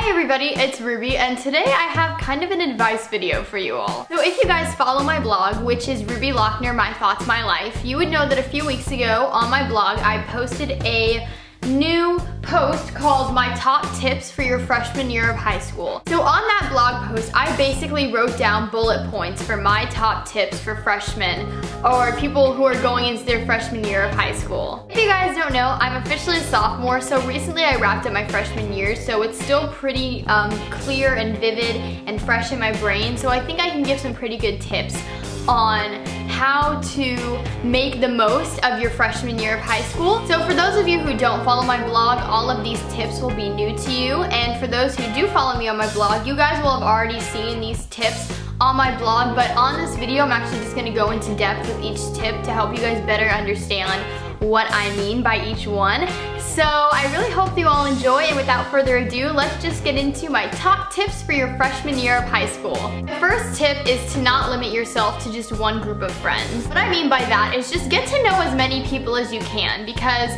Hi everybody, it's Ruby, and today I have kind of an advice video for you all. So if you guys follow my blog, which is Ruby Locknar, My Thoughts, My Life, you would know that a few weeks ago on my blog I posted a new post called My Top Tips for Your Freshman Year of High School. So on that blog post, I basically wrote down bullet points for my top tips for freshmen or people who are going into their freshman year of high school. If you guys don't know, I'm officially a sophomore, so recently I wrapped up my freshman year, so it's still pretty clear and vivid and fresh in my brain, so I think I can give some pretty good tips on how to make the most of your freshman year of high school. So for those of you who don't follow my blog, all of these tips will be new to you, and for those who do follow me on my blog, you guys will have already seen these tips on my blog, but on this video I'm actually just going to go into depth with each tip to help you guys better understand what I mean by each one. So I really hope you all enjoy, and without further ado, let's just get into my top tips for your freshman year of high school. The first tip is to not limit yourself to just one group of friends. What I mean by that is just get to know as many people as you can, because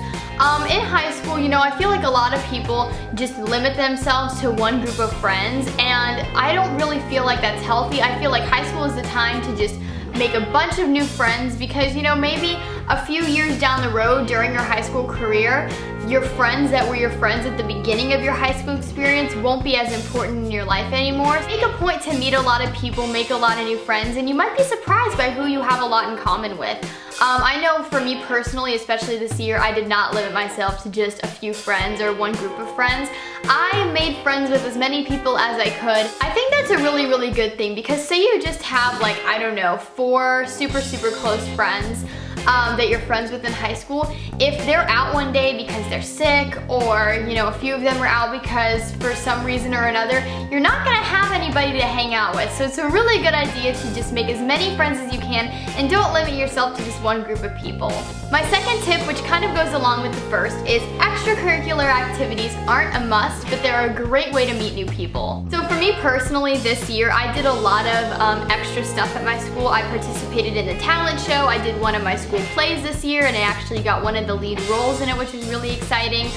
in high school, you know, I feel like a lot of people just limit themselves to one group of friends, and I don't really feel like that's healthy. I feel like high school is the time to just make a bunch of new friends, because, you know, maybe a few years down the road during your high school career, your friends that were your friends at the beginning of your high school experience won't be as important in your life anymore. Make a point to meet a lot of people, make a lot of new friends, and you might be surprised by who you have a lot in common with. I know for me personally, especially this year, I did not limit myself to just a few friends or one group of friends. I made friends with as many people as I could. I think that's a really, really good thing, because say you just have, like, I don't know, 4 super close friends that you're friends with in high school. If they're out one day because they're sick, or, you know, a few of them are out because for some reason or another, you're not gonna have anybody to hang out with. So it's a really good idea to just make as many friends as you can and don't limit yourself to just one group of people. My second tip, which kind of goes along with the first, is extracurricular activities aren't a must, but they're a great way to meet new people. So for me personally, this year I did a lot of extra stuff at my school. I participated in the talent show. I did one of my school plays this year, and I actually got one of the lead roles in it, which was really exciting.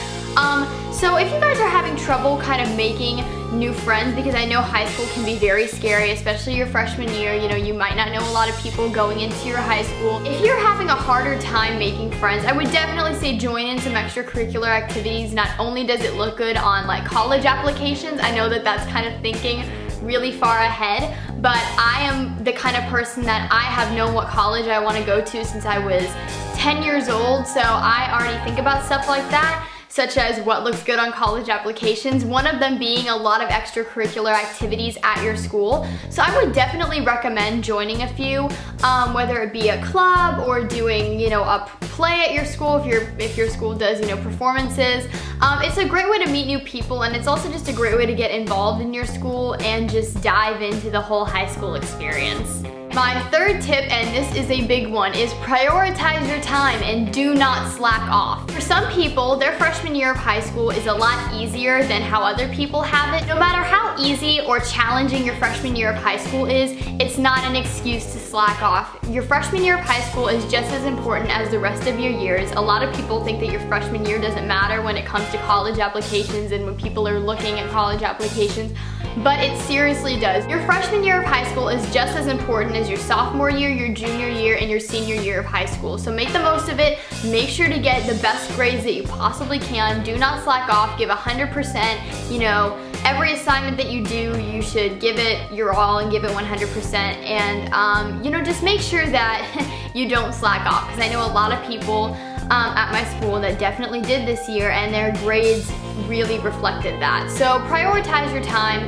So if you guys are having trouble kind of making new friends, because I know high school can be very scary, especially your freshman year, you know, you might not know a lot of people going into your high school. If you're having a harder time making friends, I would definitely say join in some extracurricular activities. Not only does it look good on like college applications, I know that that's kind of thinking really far ahead, but I am the kind of person that I have known what college I want to go to since I was 10 years old, so I already think about stuff like that, such as what looks good on college applications, one of them being a lot of extracurricular activities at your school. So I would definitely recommend joining a few, whether it be a club or doing, you know, a play at your school if your school does, you know, performances. It's a great way to meet new people, and it's also just a great way to get involved in your school and just dive into the whole high school experience. My third tip, and this is a big one, is prioritize your time and do not slack off. For some people, their freshman year of high school is a lot easier than how other people have it. No matter how easy or challenging your freshman year of high school is, it's not an excuse to slack off. Your freshman year of high school is just as important as the rest of your years. A lot of people think that your freshman year doesn't matter when it comes to college applications and when people are looking at college applications, but it seriously does. Your freshman year of high school is just as important as your sophomore year, your junior year, and your senior year of high school. So make the most of it. Make sure to get the best grades that you possibly can. Do not slack off. Give 100%. You know, every assignment that you do, you should give it your all and give it 100%. And, you know, just make sure that you don't slack off, because I know a lot of people at my school that definitely did this year, and their grades really reflected that. So prioritize your time.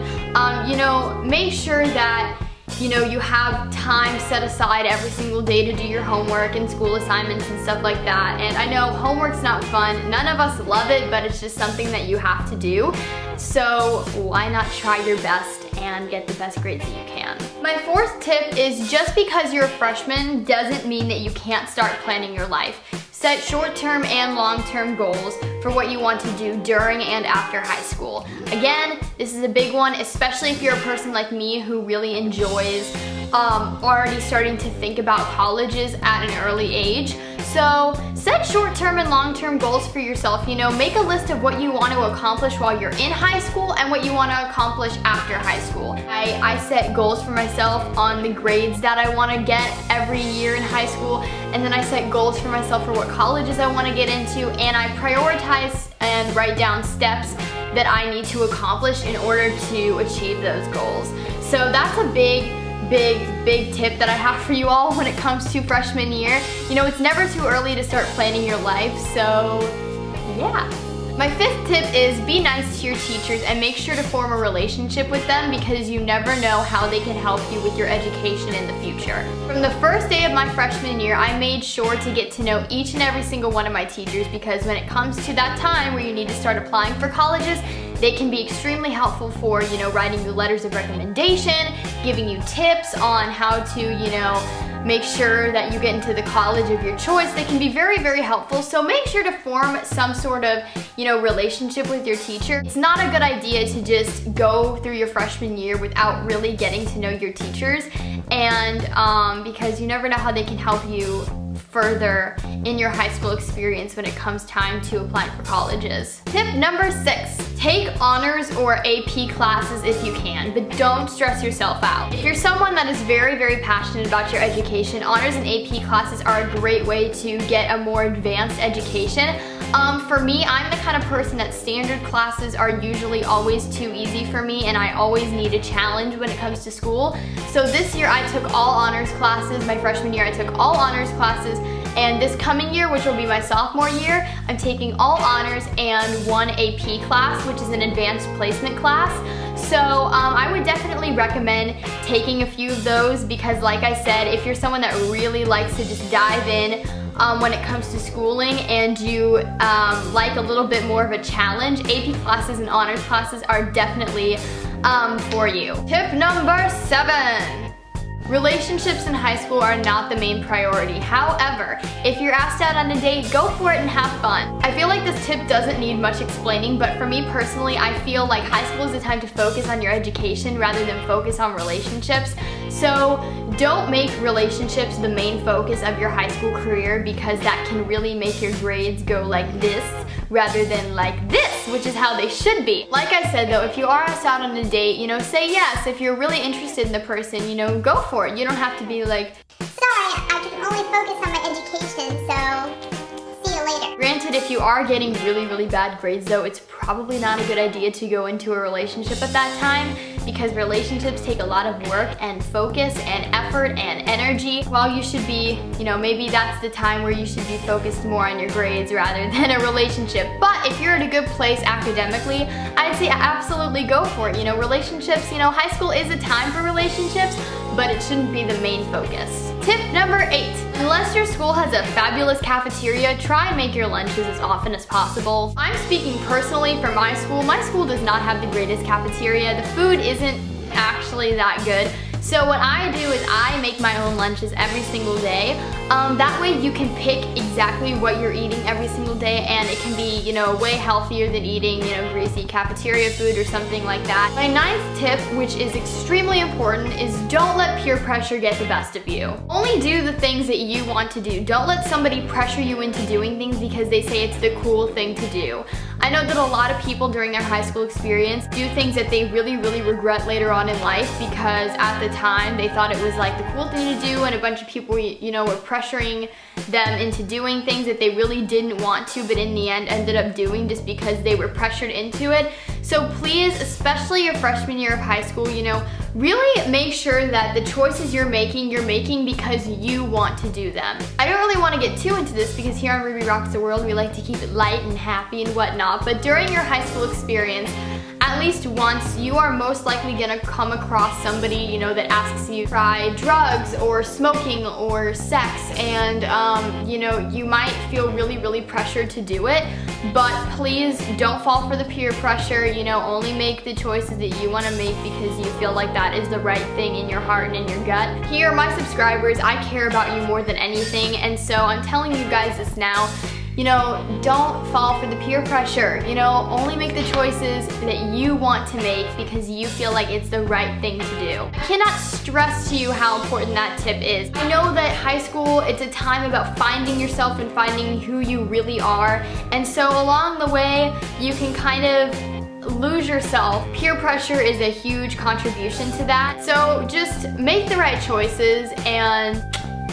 You know, make sure that, you know, you have time set aside every single day to do your homework and school assignments and stuff like that. And I know homework's not fun. None of us love it, but it's just something that you have to do. So why not try your best and get the best grades that you can? My fourth tip is just because you're a freshman doesn't mean that you can't start planning your life. Set short-term and long-term goals for what you want to do during and after high school. Again, this is a big one, especially if you're a person like me who really enjoys already starting to think about colleges at an early age. So set short-term and long-term goals for yourself. You know, make a list of what you want to accomplish while you're in high school and what you want to accomplish after high school. I set goals for myself on the grades that I want to get every year in high school, and then I set goals for myself for what colleges I want to get into, and I prioritize and write down steps that I need to accomplish in order to achieve those goals. So that's a big tip that I have for you all when it comes to freshman year. You know, it's never too early to start planning your life, so yeah. My fifth tip is be nice to your teachers and make sure to form a relationship with them, because you never know how they can help you with your education in the future. From the first day of my freshman year, I made sure to get to know each and every single one of my teachers, because when it comes to that time where you need to start applying for colleges, they can be extremely helpful for, you know, writing you letters of recommendation, giving you tips on how to, you know, make sure that you get into the college of your choice. They can be very, very helpful. So make sure to form some sort of, you know, relationship with your teacher. It's not a good idea to just go through your freshman year without really getting to know your teachers, and because you never know how they can help you further in your high school experience when it comes time to apply for colleges. Tip number 6, take honors or AP classes if you can, but don't stress yourself out. If you're someone that is very, very passionate about your education, honors and AP classes are a great way to get a more advanced education. For me, I'm the kind of person that standard classes are usually always too easy for me, and I always need a challenge when it comes to school. So this year I took all honors classes. My freshman year I took all honors classes, and this coming year, which will be my sophomore year, I'm taking all honors and one AP class, which is an advanced placement class. So I would definitely recommend taking a few of those, because like I said, if you're someone that really likes to just dive in when it comes to schooling, and you like a little bit more of a challenge, AP classes and honors classes are definitely for you. Tip number 7. Relationships in high school are not the main priority. However, if you're asked out on a date, go for it and have fun. I feel like this tip doesn't need much explaining, but for me personally, I feel like high school is a time to focus on your education rather than focus on relationships. So don't make relationships the main focus of your high school career, because that can really make your grades go like this rather than like this, which is how they should be. Like I said though, if you are asked out on a date, you know, say yes. If you're really interested in the person, you know, go for it. You don't have to be like, sorry, I can only focus on my education, so see you later. Granted, if you are getting really, really bad grades though, it's probably not a good idea to go into a relationship at that time, because relationships take a lot of work and focus and effort and energy, while you should be, you know, maybe that's the time where you should be focused more on your grades rather than a relationship. But if you're at a good place academically, I'd say absolutely go for it. You know, relationships, you know, high school is a time for relationships, but it shouldn't be the main focus. Tip number 8. Unless your school has a fabulous cafeteria, try and make your lunches as often as possible. I'm speaking personally for my school. My school does not have the greatest cafeteria. The food isn't actually that good. So what I do is I make my own lunches every single day. That way you can pick exactly what you're eating every single day, and it can be, you know, way healthier than eating, you know, greasy cafeteria food or something like that. My 9th tip, which is extremely important, is don't let peer pressure get the best of you. Only do the things that you want to do. Don't let somebody pressure you into doing things because they say it's the cool thing to do. I know that a lot of people during their high school experience do things that they really, really regret later on in life, because at the time they thought it was like the cool thing to do, and a bunch of people, you know, were pressuring them into doing things that they really didn't want to, but in the end ended up doing just because they were pressured into it. So please, especially your freshman year of high school, you know, really make sure that the choices you're making because you want to do them. I don't really want to get too into this, because here on Ruby Rocks the World we like to keep it light and happy and whatnot, but during your high school experience, at least once, you are most likely gonna come across somebody, you know, that asks you to try drugs or smoking or sex, and you know, you might feel really, really pressured to do it, but please don't fall for the peer pressure. You know, only make the choices that you want to make because you feel like that is the right thing in your heart and in your gut. Here, my subscribers, I care about you more than anything, and so I'm telling you guys this now. you know, don't fall for the peer pressure. You know, only make the choices that you want to make because you feel like it's the right thing to do. I cannot stress to you how important that tip is. I know that high school, it's a time about finding yourself and finding who you really are, and so along the way, you can kind of lose yourself. Peer pressure is a huge contribution to that. So just make the right choices and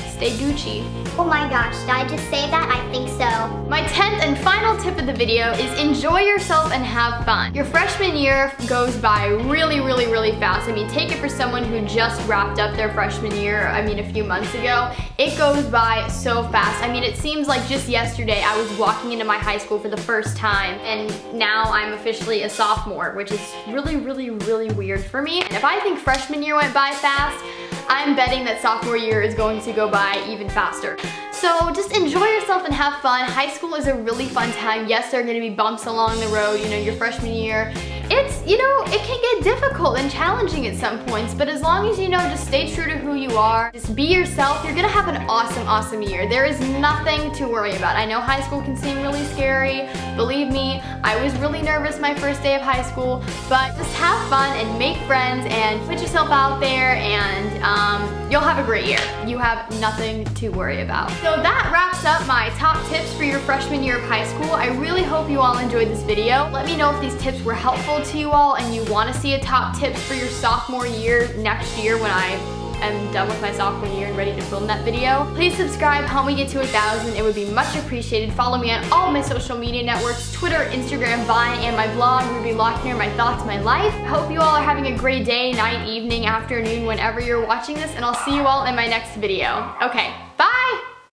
stay Gucci. Oh my gosh, did I just say that? I think so. My 10th and final tip of the video is enjoy yourself and have fun. Your freshman year goes by really, really, really fast. I mean, take it for someone who just wrapped up their freshman year, a few months ago. It goes by so fast. I mean, it seems like just yesterday I was walking into my high school for the first time, and now I'm officially a sophomore, which is really, really, really weird for me. And if I think freshman year went by fast, I'm betting that sophomore year is going to go by even faster. So just enjoy yourself and have fun. High school is a really fun time. Yes, there are gonna be bumps along the road, you know, your freshman year. It's, you know, it can get difficult and challenging at some points, but as long as you know, just stay true to who you are, just be yourself, you're gonna have an awesome, awesome year. There is nothing to worry about. I know high school can seem really scary. Believe me, I was really nervous my first day of high school, but just have fun and make friends and put yourself out there, and you'll have a great year. You have nothing to worry about. So that wraps up my top tips for your freshman year of high school. I really hope you all enjoyed this video. Let me know if these tips were helpful to you all and you want to see a top tips for your sophomore year next year when I am done with my sophomore year and ready to film that video. Please subscribe, help me get to 1,000. It would be much appreciated. Follow me on all my social media networks, Twitter, Instagram, Vine, and my blog, Ruby Locknar, My Thoughts, My Life. Hope you all are having a great day, night, evening, afternoon, whenever you're watching this, and I'll see you all in my next video. Okay.